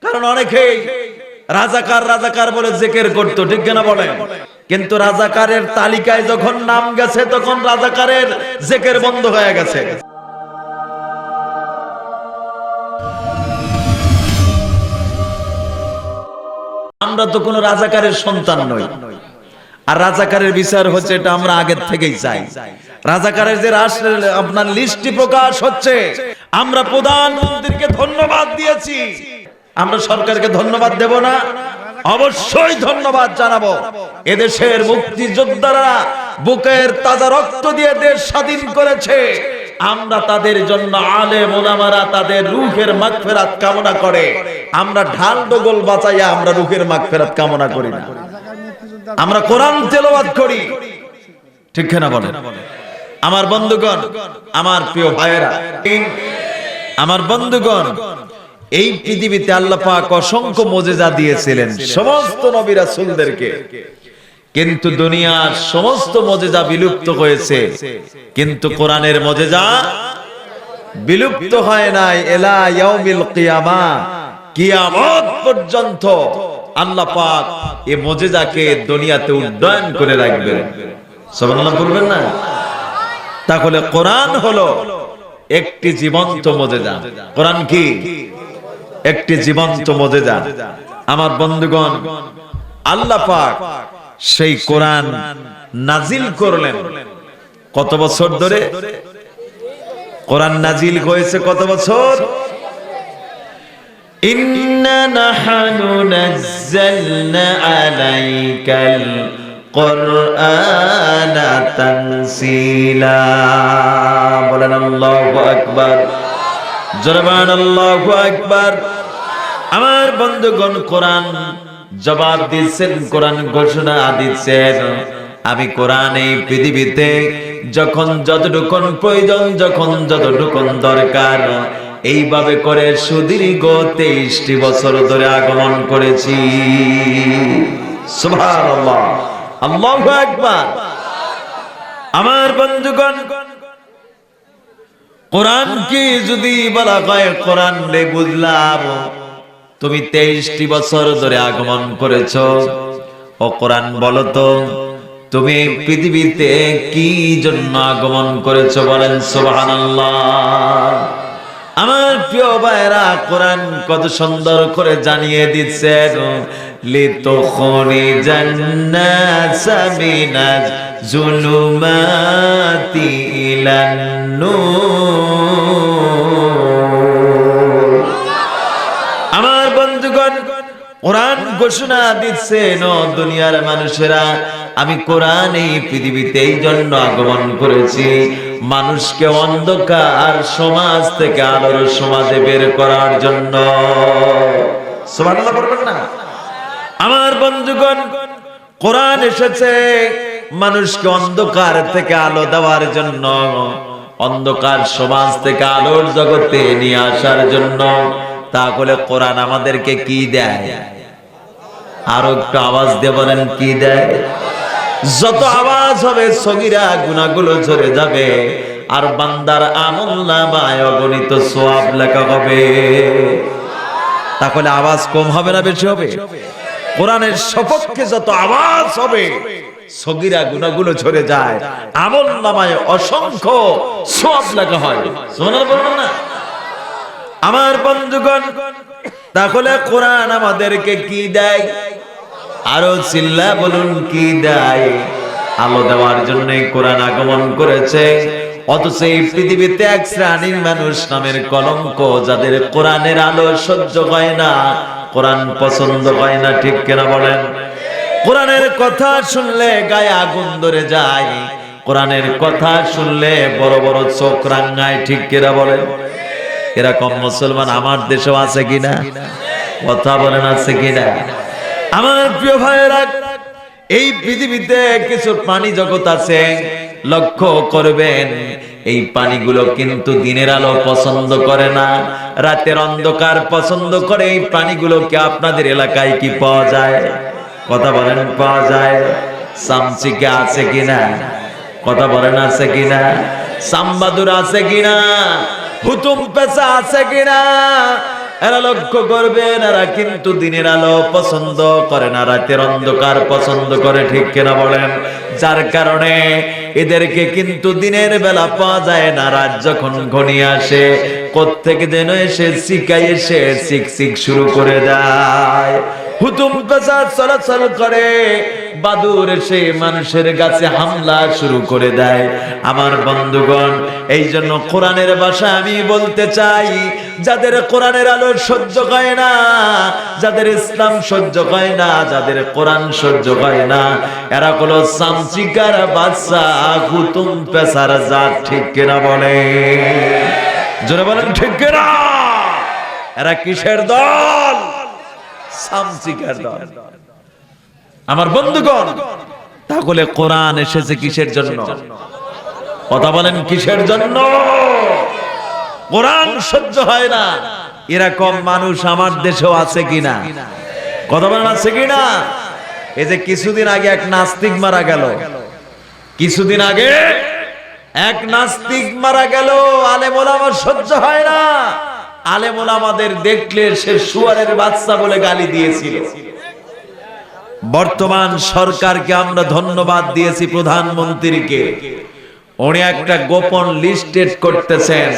কারণ অনেকেই রাজাকার রাজাকার বলে জিকির করতো, ঠিক কিনা বলেন? কিন্তু রাজাকারের তালিকায় যখন নাম গেছে তখন রাজাকারের জিকির বন্ধ হয়ে গেছে। আমরা তো কোনো রাজাকারের সন্তান নই, আর রাজাকারের বিচার হচ্ছে এটা আমরা আগের থেকেই চাই। রাজাকারের যে আপনার লিস্টটি প্রকাশ হচ্ছে, আমরা প্রধানমন্ত্রীকে ধন্যবাদ দিয়েছি, আমরা সরকারকে ধন্যবাদ দেব না? অবশ্যই ধন্যবাদ জানাবো। এদেশের মুক্তিযোদ্ধারা বুকের তাজা রক্ত দিয়ে দেশ স্বাধীন করেছে, আমরা তাদের জন্য আলেম ওলামারা তাদের রূহের মাগফিরাত কামনা করে। আমরা ঢাল ডগল বাঁচাইয়া আমরা রূহের মাগফিরাত কামনা করি না, আমরা কোরআন তেলাওয়াত করি, ঠিক কিনা বলেন? আমার বন্ধুগণ, আমার প্রিয় ভাইয়েরা, আমার বন্ধুগণ, এই পৃথিবীতে আল্লাহ পাক অসংখ্য মুজিজা দিয়েছিলেন সমস্ত নবী রাসূলদেরকে, কিন্তু দুনিয়ার সমস্ত মুজিজা বিলুপ্ত হয়েছে, কিন্তু কোরআনের মুজিজা বিলুপ্ত হয় নাই। ইলা ইয়াউমিল কিয়ামা, কিয়ামত পর্যন্ত আল্লাহ পাক এই মুজিজাকে দুনিয়াতে উড্ডয়ন করে রাখবেন। সুবহানাল্লাহ বলবেন না? তাহলে কোরআন হলো একটি জীবন্ত মুজিজা। কোরআন কি? একটি জীবন্ত মুজিজা। আমার বন্ধুগণ, আল্লাহ পাক সেই কোরআন নাজিল করলেন কত বছর ধরে? কোরআন নাজিল হয়েছে কত বছর? ইন্না নাহনু নাযালনা আলাইকাল কুরআনা তানসিলা। বলেন আল্লাহু আকবার, জোরে বলেন আল্লাহু আকবার। আমার বন্ধুগণ, কোরআন জবাব দিচ্ছেন, কোরআন ঘোষণা দিচ্ছেন, আমি কোরআন এই পৃথিবীতে যখন যতটুকুন প্রয়োজন, যখন যতটুকুন দরকার, এইভাবে করে সুদীর্ঘ 23টি বছর ধরে আগমন করেছি। সুবহানাল্লাহ, আল্লাহু আকবার। আমার বন্ধুগণ, কোরআন কি যদি বলা হয়, কোরআন রে বুঝলাম তুমি 23টি বছর ধরে আগমন করেছো, ও কোরআন বলো তো তুমি পৃথিবীতে কি জন্য আগমন করেছো? বলেন সুবহানাল্লাহ। আমার প্রিয় ভাইরা, কোরআন কত সুন্দর করে জানিয়ে দিচ্ছেন, লিতুখরিজান নাসা মিনাজ জুলুমাতি ইলান নূর। আমার বন্ধুগণ, কোরআন ঘোষণা দিচ্ছেন, ও দুনিয়ার মানুষেরা, আমি কোরআন এই পৃথিবীতে এই জন্য আগমন করেছি, মানুষকে অন্ধকার সমাজ থেকে আলোর সমাজে বের করার জন্য। সুবহানাল্লাহ বলবেন না? আমার বন্ধুগণ, কোরআন এসেছে মানুষকে অন্ধকার থেকে আলো দেওয়ার জন্য, অন্ধকার সমাজ থেকে আলোর জগতে নিয়ে আসার জন্য। তাহলে কোরআন আমাদেরকে কি দেয়? আরো একটু আওয়াজ দিয়ে বলেন, কি দেয়? যত আওয়াজ হবে সগীরা গুনাহগুলো ঝরে যাবে, আর বান্দার আমলনামায় অগণিত সওয়াব লেখা হবে। তাহলে আওয়াজ কম হবে না বেশি হবে? কোরআনের সপক্ষে যত আওয়াজ হবে সগীরা গুনাহগুলো ঝরে যায়, আমলনামায় অসংখ্য সওয়াব লেখা হয়। সুবহানাল্লাহ বলুন না? আমার বন্ধুগণ, তাহলে কোরআন আমাদেরকে কি দেয়? আরো চিল্লা বলুন, কি দেয়? আলো দেওয়ার জন্য কোরআন আগমন করেছে। অথচ এই পৃথিবীতে এক শ্রেণীর মানুষ নামের কলঙ্ক, যাদের কোরআনের আলো সহ্য হয় না, কোরআন পছন্দ হয় না, ঠিক কিনা বলেন? কোরআনের কথা শুনলে গায়ে আগুন ধরে যায়, কোরআনের কথা শুনলে বড় বড় চোখ রাঙায়, ঠিক কিনা বলেন? এরকম মুসলমান আমার দেশেও আছে কিনা? কথা বলেন, আছে কিনা? আমার প্রিয় ভাইয়েরা, এই পৃথিবীতে কিছু প্রাণী জগৎ আছে, লক্ষ্য করবেন এই প্রাণীগুলো কিন্তু দিনের আলো পছন্দ করে না, রাতের অন্ধকার পছন্দ করে। এই প্রাণীগুলোকে আপনাদের এলাকায় কি পাওয়া যায়? কথা বলেন, পাওয়া যায়? সামচিকা আছে কিনা? কথা বলেন, আছে কিনা? সাম্বাদুর আছে কিনা? হুতুম পেঁচা আছে কিনা? এরা লক্ষ্য করবেন, এরা কিন্তু দিনের আলো পছন্দ করে না, রাতের অন্ধকার পছন্দ করে, ঠিক কিনা বলেন? যার কারণে এদেরকে কিন্তু দিনের বেলা পাওয়া যায় না। রাত যখন ঘনিয়ে আসে কোত্থেকে যেন এসে শিকাই এসে শিক শুরু করে দেয়। হুতুম পেশা চলাচল করে, বাদুর এসে মানুষের কাছে হামলা শুরু করে দেয়। আমার বন্ধুগণ, এই জন্য কোরআনের ভাষা আমি বলতে চাই, যাদের কোরআনের আলো সহ্য হয় না, যাদের ইসলাম সহ্য হয় না, যাদের কোরআন সহ্য হয় না, এরা হলো সামচিকার বাচ্চা, হুতুম পেশার জাত, ঠিক কিনা বলে? জোরে বলেন ঠিক কিনা? এরা কিসের দল? সামচিকার দল। আমার বন্ধুগণ, তাহলে কোরআন এসেছে কিসের জন্য? কথা বলেন, কিসের জন্য? কোরআন সহ্য হয় না এরকম মানুষ আমার দেশেও আছে কিনা? কথা বলেন, আছে কিনা? এই যে কিছুদিন আগে এক নাস্তিক মারা গেল, কিছুদিন আগে এক নাস্তিক মারা গেল, আলেম ওলামা সহ্য হয় না। আলেম ওলামাদের দেখলে সে শুয়ারের বাচ্চা বলে গালি দিয়েছিল। বর্তমান সরকারকে আমরা ধন্যবাদ দিয়েছি, প্রধানমন্ত্রীকে। উনি একটা গোপন লিস্ট করতেছেন,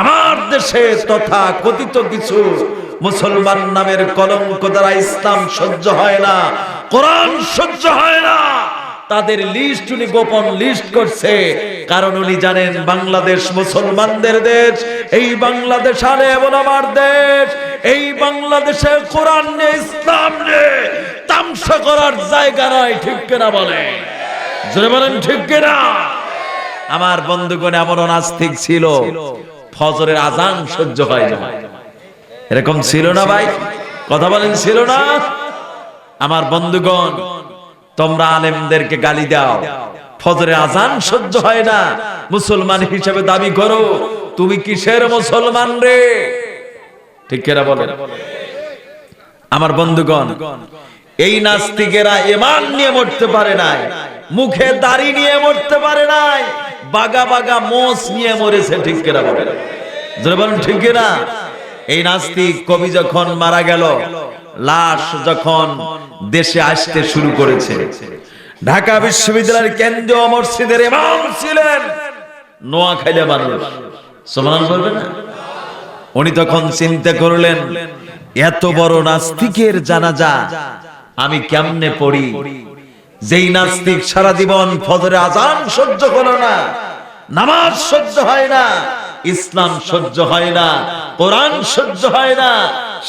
আমার দেশে তথা কথিত কিছু মুসলমান নামের কলঙ্ক দ্বারা ইসলাম সহ্য হয় না, কোরআন সহ্য হয় না, তাদের লিস্ট উনি গোপন লিস্ট করছে। কারণ উনি জানেন বাংলাদেশ মুসলমানদের দেশ, এই বাংলাদেশ আলেম ওলামার দেশ, এই বাংলাদেশে কোরআন নিয়ে ইসলাম নিয়ে তামসা করার জায়গা নয়, ঠিক কিনা বলে? জোরে বলেন ঠিক কিনা? আমার বন্ধুগণ, এমন নাস্তিক ছিল ফজরের আজান সহ্য হয় না, এরকম ছিল না ভাই? কথা বলেন, ছিল না? আমার বন্ধুগণ, তোমরা আলেমদেরকে গালি দাও, ফজরের আজান সহ্য হয় না, মুসলমান হিসেবে দাবি করো, তুমি কিসের মুসলমান রে? ঠিক কিনা বলেন? আমার বন্ধুগণ, এই নাস্তিকেরা ঈমান নিয়ে মরতে পারে নাই, মুখে দাড়ি নিয়ে মরতে পারে নাই, বাগা বাগা মোষ নিয়ে মরেছে, ঠিক কিনা বলেন? জোরে বলেন ঠিক কিনা? এই নাস্তিক কবি যখন মারা গেল, লাশ যখন দেশে আসতে শুরু করেছে, ঢাকা বিশ্ববিদ্যালয়ের কেন্দ্রীয় মসজিদের ইমাম ছিলেন নোয়াখালীর মানুষ, সুবহানাল্লাহ বলবেন না? উনি তখন চিন্তা করলেন, এত বড় নাস্তিকের জানাজা আমি কেমনে পড়ি? যেই নাস্তিক সারা জীবন ফজরের আজান সহ্য হলো না, নামাজ সহ্য হয় না, ইসলাম সহ্য হয় না, কোরআন সহ্য হয় না,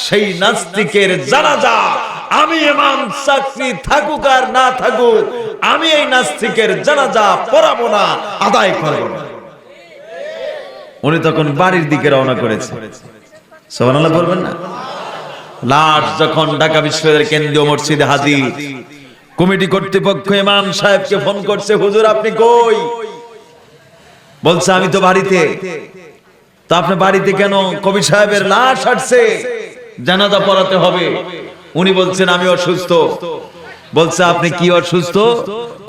সেই নাস্তিকের জানাজা আমি ইমাম চাকরি থাকুক আর না থাকুক, আমি এই নাস্তিকের জানাজা পড়াবো না, আদায় করব না। উনি তখন বাড়ির দিকে রওনা করেছে, সুবহানাল্লাহ বলবেন না? লাশ যখন ঢাকা বিশ্ববিদ্যালয়ের কেন্দ্রীয় মসজিদে হাজির, কমিটি কর্তৃপক্ষ ইমাম সাহেবকে ফোন করছে, হুজুর আপনি কই? বলছে আমি তো বাড়িতে। তো আপনি বাড়িতে কেন? কবি সাহেবের লাশ আসছে, জানাজা পড়াতে হবে। উনি বলছেন আমি অসুস্থ। বলছে আপনি কি অসুস্থ?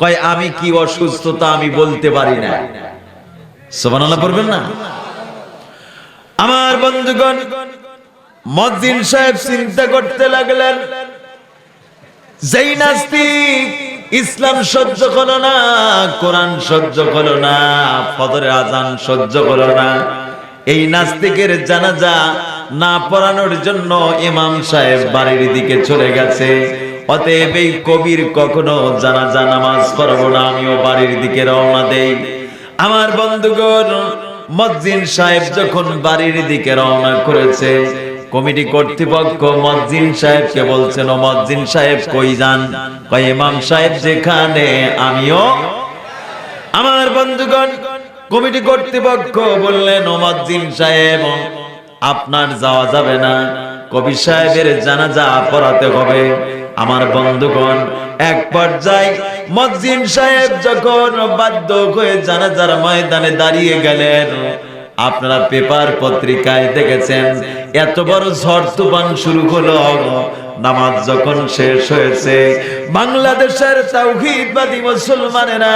কয় আমি কি অসুস্থ তা আমি বলতে পারি না। সুবহানাল্লাহ পড়বেন না? আমার বন্ধুগণ, মুয়াজ্জিন সাহেব চিন্তা করতে লাগলেন, যেই নাস্তিক ইসলাম সহ্য করলো না, কোরআন সহ্য করলো না, ফজরের আজান সহ্য করলো না, এই নাস্তিকের জানাজা না পড়ানোর জন্য ইমাম সাহেব বাড়ির দিকে চলে গেছে। অতএব এই কবির কখনো জানাজা নামাজ পড়বো না, আমিও বাড়ির দিকে রওনা দেই। আমার বন্ধুগণ, মুয়াজ্জিন সাহেব যখন বাড়ির দিকে রওনা করেছে, কমিটি কর্তৃপক্ষ মুয়াজ্জিন সাহেবকে বলছেন, ও মুয়াজ্জিন সাহেব কই যান? কয় ইমাম সাহেব যেখানে আমিও। আমার বন্ধুগণ, কমিটি কর্তৃপক্ষ বললেন, ও মুয়াজ্জিন সাহেব আপনার যাওয়া যাবে না, কবি সাহেবের জানাজা পড়াতে হবে। আমার বন্ধুগণ, এক পর্যায়ে মুয়াজ্জিন সাহেব যখন বাধ্য হয়ে জানাজার ময়দানে দাঁড়িয়ে গেলেন, আপনারা পেপার পত্রিকায় দেখেছেন এত বড় ঝড় তুফান শুরু হলো। নামাজ যখন শেষ হয়েছে, বাংলাদেশের তাওহীদবাদী মুসলমানেরা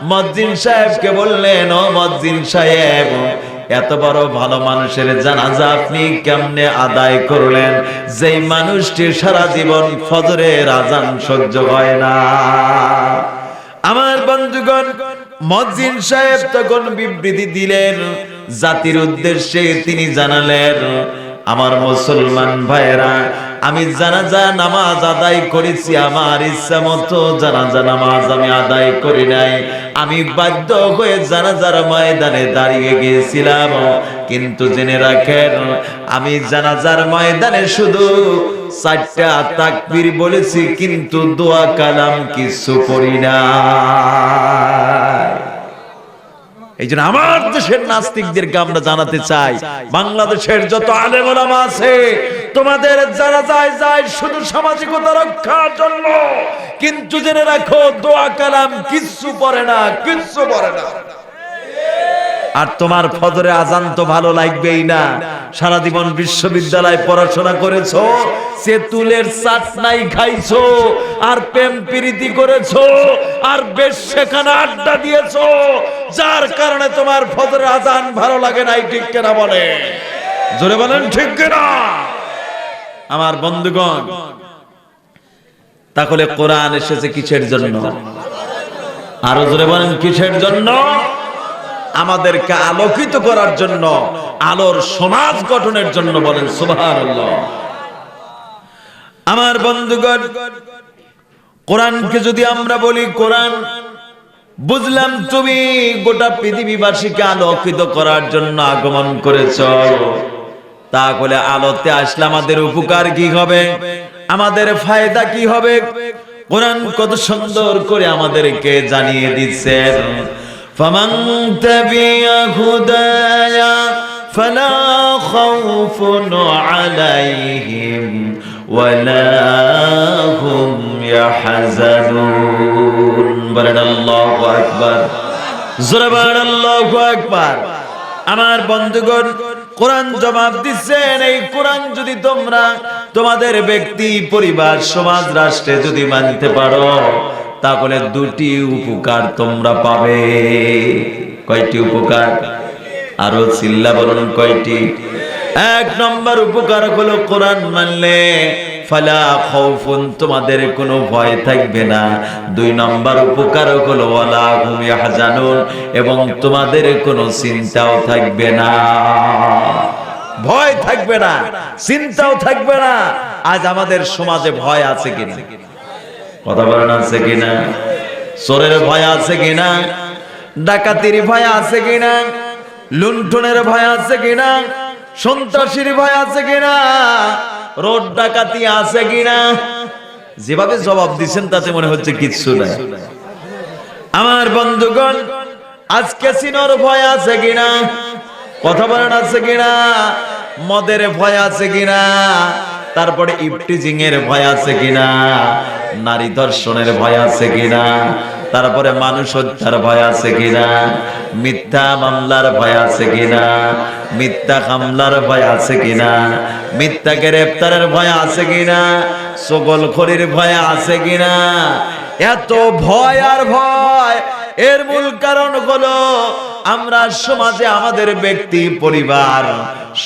মুয়াজ্জিন সাহেবকে বললেন, ও মুয়াজ্জিন সাহেব এত বড় ভালো মানুষের জানাজা আপনি কেমনে আদায় করলেন, যেই মানুষটি সারা জীবন ফজরের আজান সহ্য হয় না। আমার বন্ধুগণ, মুয়াজ্জিন সাহেব তখন বিবৃতি দিলেন, জাতির উদ্দেশ্যে তিনি জানালেন, আমার মুসলমান ভাইরা, আমি জানাজা নামাজ আদায় করেছি, আমার ইচ্ছা মতো জানাজা নামাজ আমি আদায় করি নাই। আমি বাধ্য হয়ে জানাজার ময়দানে দাঁড়িয়ে গিয়েছিলাম, কিন্তু জেনে রাখেন আমি জানাজার ময়দানে শুধু 4টা তাকবীর বলেছি, কিন্তু দোয়া কালাম কিছু করি না। এই জন্য আমার দেশের নাস্তিকদেরকে আমরা জানাতে চাই, বাংলাদেশের যত আলেম ওলামা আছে, তোমাদের যারা যায় যায় শুধু সামাজিকতা রক্ষার জন্য, কিন্তু জেনে রাখো দোয়া কালাম কিচ্ছু পড়ে না, কিচ্ছু পড়ে না। আর তোমার ফজরে আজান তো ভালো লাগবেই না। সারা জীবন বিশ্ববিদ্যালয়ে পড়াশোনা করেছো, তেঁতুলের চাটনাই খাইছো, আর প্রেম প্রীতি করেছো, আর বেশ সেখানে আড্ডা দিয়েছো, যার কারণে তোমার ফজরের আজান ভালো লাগে নাই। ঠিক কিনা বলে? জোরে বলেন ঠিক কিনা? আমার বন্ধুগণ, তাহলে কোরআন এসেছে কিসের জন্য? আরো জোরে বলেন কিসের জন্য? আমাদেরকে আলোকিত করার জন্য, আলোর সমাজ গঠনের জন্য। বলেন সুবহানাল্লাহ। আমার বন্ধুগণ, কোরআনকে যদি আমরা বলি, কোরআন বুঝলাম তুমি গোটা পৃথিবীবাসীকে আলোকিত করার জন্য আগমন করেছ, তাহলে আলোতে আসলে আমাদের উপকার কি হবে, আমাদের ফায়দা কি হবে? কোরআন কত সুন্দর করে আমাদেরকে জানিয়ে দিচ্ছেন, فمن تبع هدايا فلا خوف عليهم ولا هم يحزنون। বলেন আল্লাহু আকবার, জোরে বলেন আল্লাহু আকবার। আমার বন্ধুগণ, কোরআন জবাব দিচ্ছেন, এই কোরআন যদি তোমরা তোমাদের ব্যক্তি, পরিবার, সমাজ, রাষ্ট্রে যদি মানতে পারো, তাহলে 2টি উপকার তোমরা পাবে। কয়টি উপকার? আরো চিল্লা বলুন কয়টি? 1 নম্বর উপকার হলো, কোরআন মানলে ফালা খাউফুন, তোমাদের কোনো ভয় থাকবে না। 2 নম্বর উপকার হলো ওয়ালা হুম ইয়াহজানুন, এবং তোমাদের কোনো চিন্তাও থাকবে না। ভয় থাকবে না, চিন্তাও থাকবে না। আজ আমাদের সমাজে ভয় আছে কিনা? কথা বলেন, আছে কিনা? চোরের ভয় আছে কিনা? ডাকাতির ভয় আছে কিনা? লুণ্ঠনের ভয় আছে কিনা? সন্ত্রাসীর ভয় আছে কিনা? রোড ডাকাতি আছে কিনা? যেভাবে জবাব দিচ্ছেন তাতে মনে হচ্ছে কিচ্ছু নাই। আমার বন্ধুগণ, আজকে সিনোর ভয় আছে কিনা? কথা বলেন, আছে কিনা? মদের ভয় আছে কিনা? তারপরে ইফটিজিং এর ভয় আছে কিনা? নারী ধর্ষণের ভয় আছে কিনা? তারপরে মানুষ হত্যার ভয় আছে কিনা? মিথ্যা মামলার ভয় আছে কিনা? মিথ্যা হামলার ভয় আছে কিনা? মিথ্যা গ্রেফতারের ভয় আছে কিনা? চগলখড়ির ভয় আছে কিনা? এত ভয় আর ভয়, এর মূল কারণ হলো আমরা সমাজে, আমাদের ব্যক্তি, পরিবার,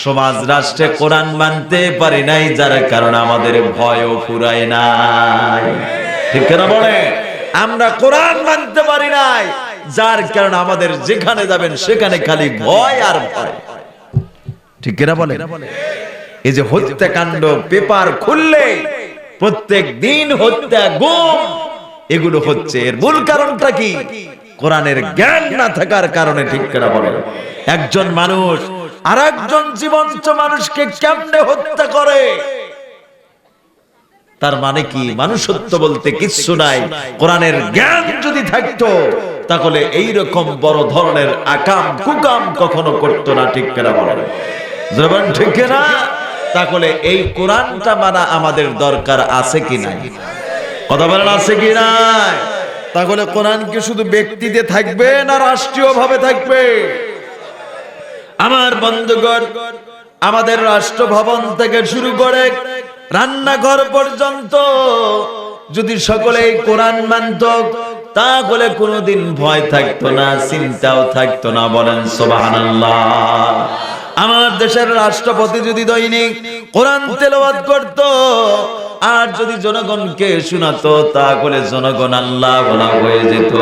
সমাজ, রাষ্ট্রে কোরআন মানতে পারি নাই, যার কারণে আমাদের ভয়ও ফুরায় নাই। ঠিক না বলে? আমরা কোরআন মানতে পারি নাই, যার কারণে আমাদের যেখানে যাবেন সেখানে খালি ভয় আর ভয়। ঠিক না বলে? এই যে হত্যাকাণ্ড, পেপার খুললে প্রত্যেক দিন হত্যা, গুম, এগুলো হচ্ছে, এর মূল কারণটা কি? কোরআনের জ্ঞান না থাকার কারণে। ঠিক না বলে? একজন মানুষ আরেকজন জীবন্ত মানুষকে কেমনে হত্যা করে, তার মানে কি? মানুষত্ব বলতে কিচ্ছু নাই। কোরআনের জ্ঞান যদি থাকতো, তাহলে এই রকম বড় ধরনের আকাম কুকাম কখনো করতো না। ঠিক না বলে? জবান ঠিক না? তাহলে এই কোরআনটা মানা আমাদের দরকার আছে কি নাই? কথা বলেন, আছে কি নাই? তাহলে কোরআন কি শুধু ব্যক্তিতে থাকবে না রাষ্ট্রীয় ভাবে থাকবে? আমার বন্ধুগণ, আমাদের রাষ্ট্র ভবন থেকে শুরু করে রান্নাঘর পর্যন্ত যদি সকলেই কোরআন মানত, তাহলে কোনোদিন ভয় থাকতো না, চিন্তাও থাকতো না। বলেন সুবহানাল্লাহ। আমার দেশের রাষ্ট্রপতি যদি দৈনিক কোরআন তেলাওয়াত করত আর যদি জনগণকে শোনাতো, তাহলে জনগণ আল্লাহ ওয়ালা হয়ে যেত।